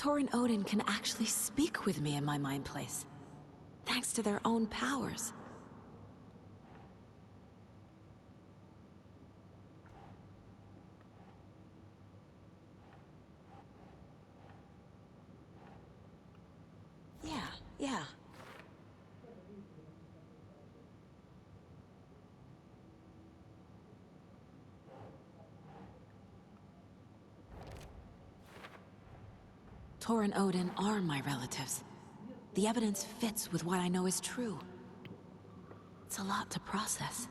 Tor and Odin can actually speak with me in my mind place, thanks to their own powers. Yeah. Tor and Odin are my relatives. The evidence fits with what I know is true. It's a lot to process.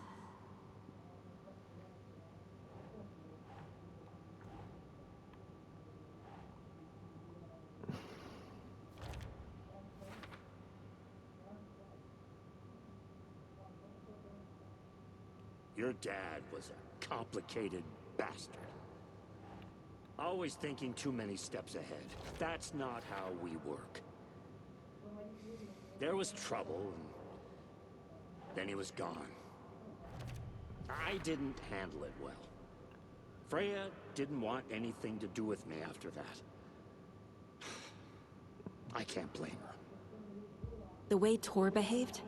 Your dad was a complicated bastard. Always thinking too many steps ahead. That's not how we work. There was trouble, and then he was gone. I didn't handle it well. Freya didn't want anything to do with me after that. I can't blame her. The way Tor behaved?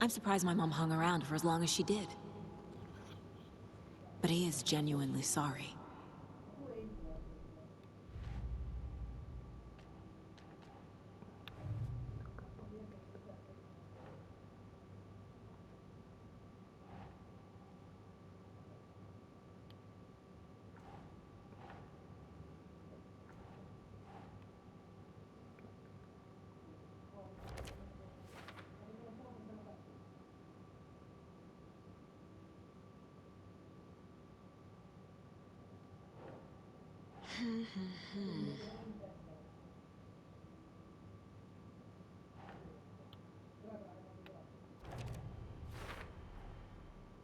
I'm surprised my mom hung around for as long as she did. But he is genuinely sorry.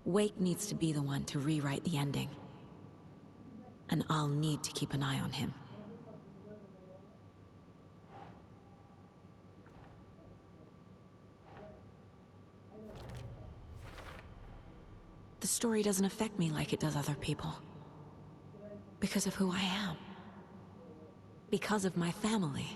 Wake needs to be the one to rewrite the ending. And I'll need to keep an eye on him. The story doesn't affect me like it does other people. Because of who I am. Because of my family.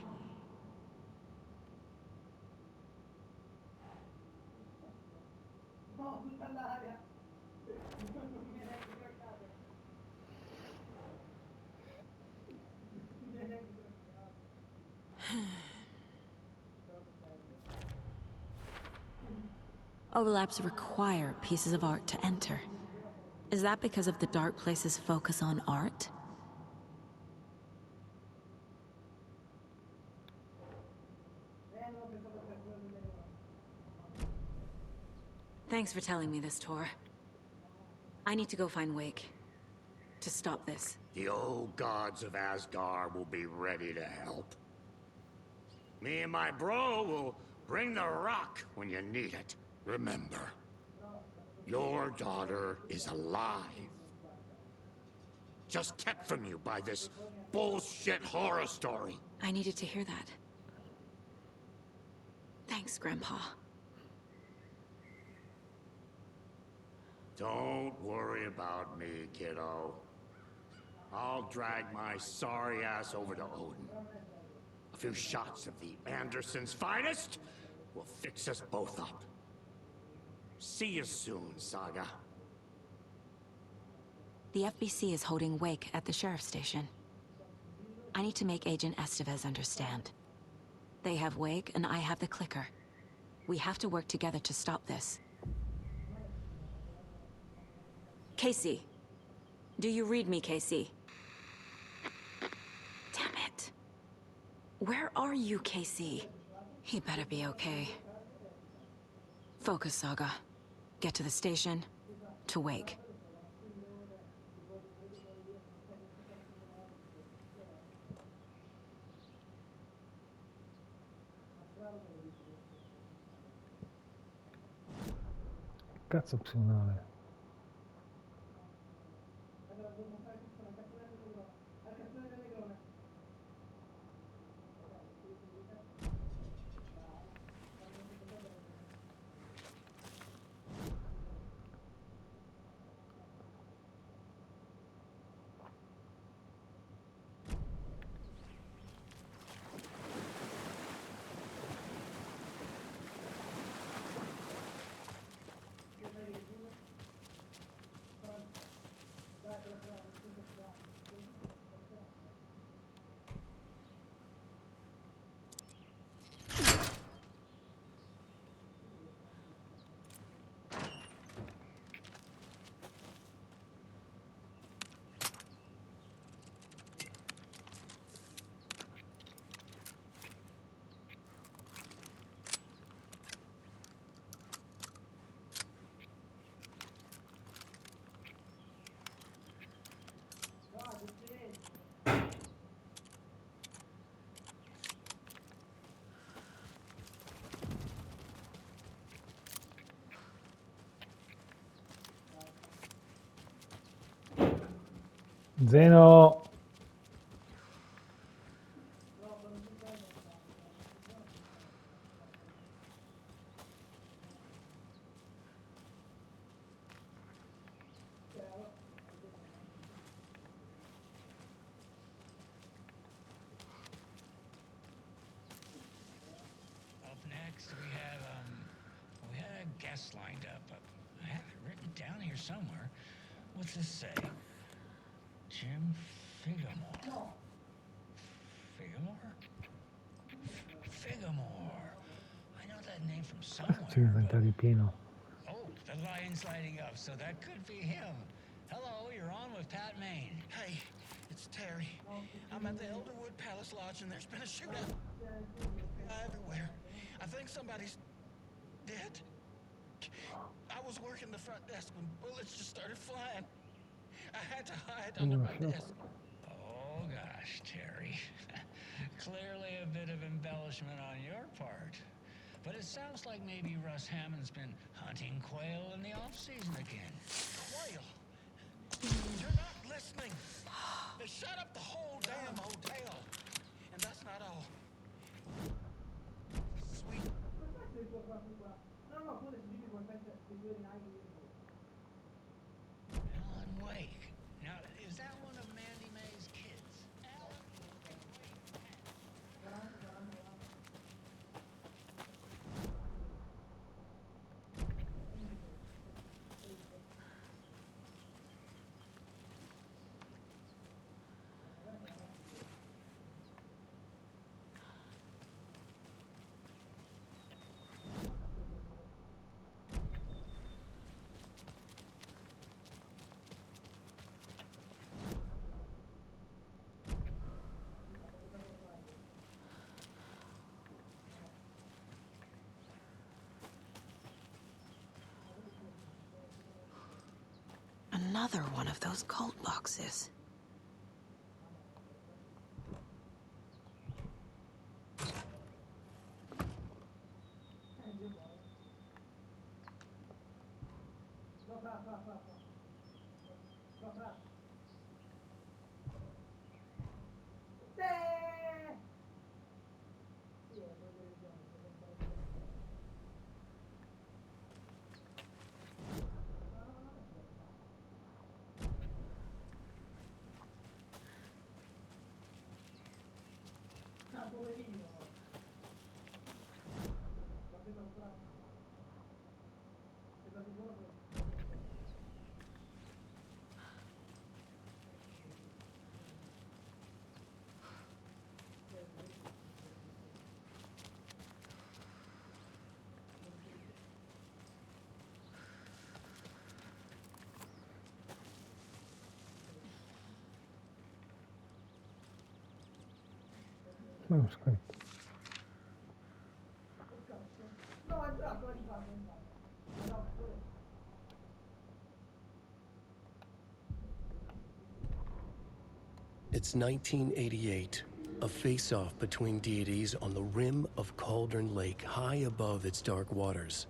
Overlaps require pieces of art to enter. Is that because of the Dark Place's focus on art? Thanks for telling me this, Tor. I need to go find Wake. To stop this. The old gods of Asgard will be ready to help. Me and my bro will bring the rock when you need it. Remember, your daughter is alive. Just kept from you by this bullshit horror story. I needed to hear that. Thanks, Grandpa. Don't worry about me, kiddo. I'll drag my sorry ass over to Odin. A few shots of the Andersons' finest will fix us both up. See you soon, Saga. The FBC is holding Wake at the sheriff's station. I need to make Agent Estevez understand. They have Wake and I have the clicker. We have to work together to stop this. Casey. Do you read me, Casey? Damn it. Where are you, Casey? He better be okay. Focus, Saga. Get to the station, to Wake. Cazzo opzionale. Zeno! Up next, we had a guest lined up. I have it written down here somewhere. What's this say? Jim Figamore. Figamore? Figamore. I know that name from C'è somewhere, but... l'inventario pieno. Oh, the line's lighting up, so that could be him. Hello, you're on with Pat Maine. Hey, it's Terry. I'm at the Elderwood Palace Lodge and there's been a shootout everywhere. I think somebody's dead. I was working the front desk when bullets just started flying. I had to hide under my desk. Oh gosh, Terry. Clearly a bit of embellishment on your part. But it sounds like maybe Russ Hammond's been hunting quail in the off-season again. Quail! You're not listening. They shut up the whole damn hotel. And that's not all. Sweet. Alan Wake. Now, is that one of Mandy May's kids? Alan? Another one of those cult boxes. Manoscritto. It's 1988, a face-off between deities on the rim of Cauldron Lake, high above its dark waters.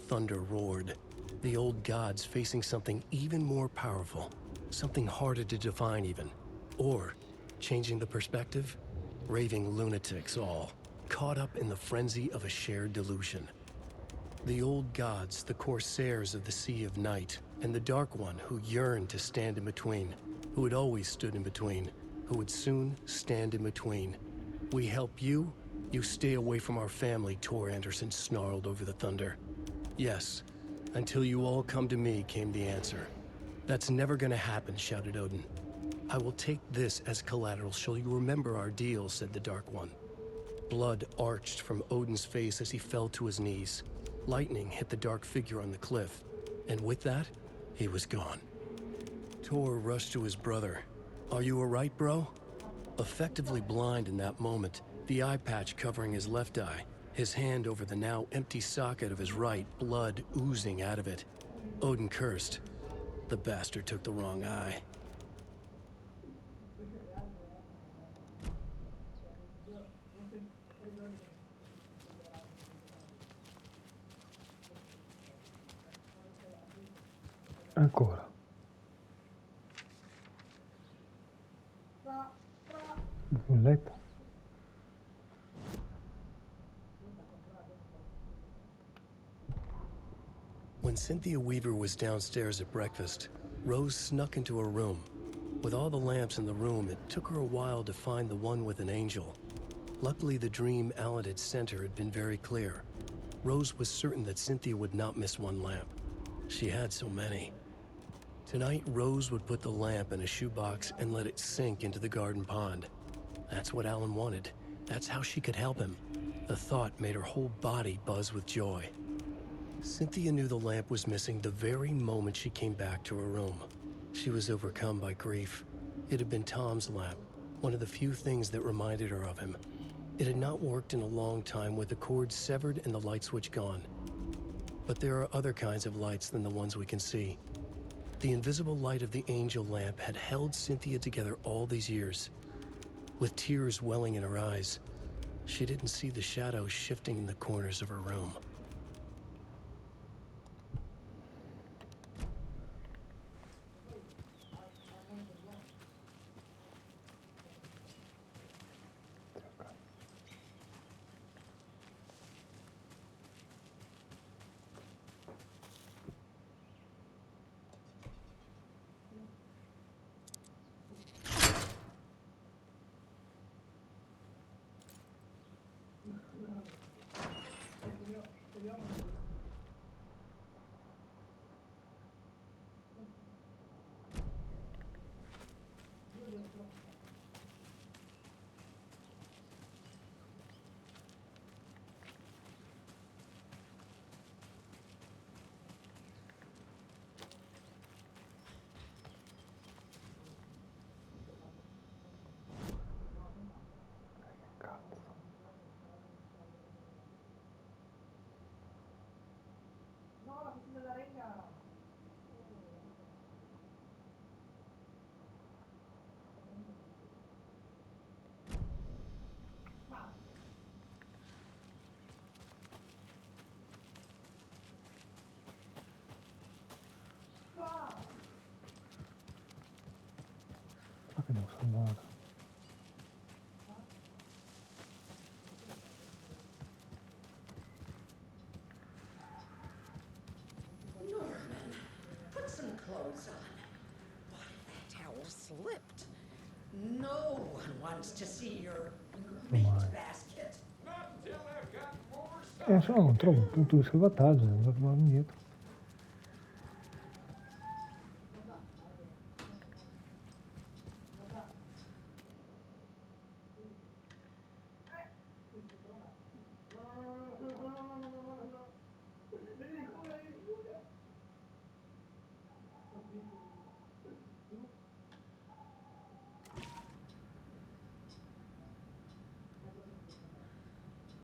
Thunder roared, the old gods facing something even more powerful, something harder to define even. Or, changing the perspective, raving lunatics all, caught up in the frenzy of a shared delusion. The old gods, the corsairs of the Sea of Night, and the Dark One who yearned to stand in between, who had always stood in between, who would soon stand in between. We help you, you stay away from our family, Tor Anderson snarled over the thunder. Yes, until you all come to me, came the answer. That's never gonna happen, shouted Odin. I will take this as collateral, shall you remember our deal, said the Dark One. Blood arched from Odin's face as he fell to his knees. Lightning hit the dark figure on the cliff, and with that, he was gone. Tor rushed to his brother. Are you all right, bro? Effectively blind in that moment, the eye patch covering his left eye, his hand over the now empty socket of his right, blood oozing out of it. Odin cursed. The bastard took the wrong eye. Ancora. letto. When Cynthia Weaver was downstairs at breakfast, Rose snuck into her room. With all the lamps in the room, it took her a while to find the one with an angel. Luckily, the dream Alan had sent her had been very clear. Rose was certain that Cynthia would not miss one lamp. She had so many. Tonight, Rose would put the lamp in a shoebox and let it sink into the garden pond. That's what Alan wanted. That's how she could help him. The thought made her whole body buzz with joy. Cynthia knew the lamp was missing the very moment she came back to her room. She was overcome by grief. It had been Tom's lamp, one of the few things that reminded her of him. It had not worked in a long time with the cord severed and the light switch gone. But there are other kinds of lights than the ones we can see. The invisible light of the angel lamp had held Cynthia together all these years. With tears welling in her eyes, she didn't see the shadows shifting in the corners of her room. Ma che devo salvare? Norman, put some clothes on. What if that towel slipped? No one wants to see your meat Ormai. basket. Not until I've got more stuff. Se no non trovo un punto di salvataggio, devo tornare indietro.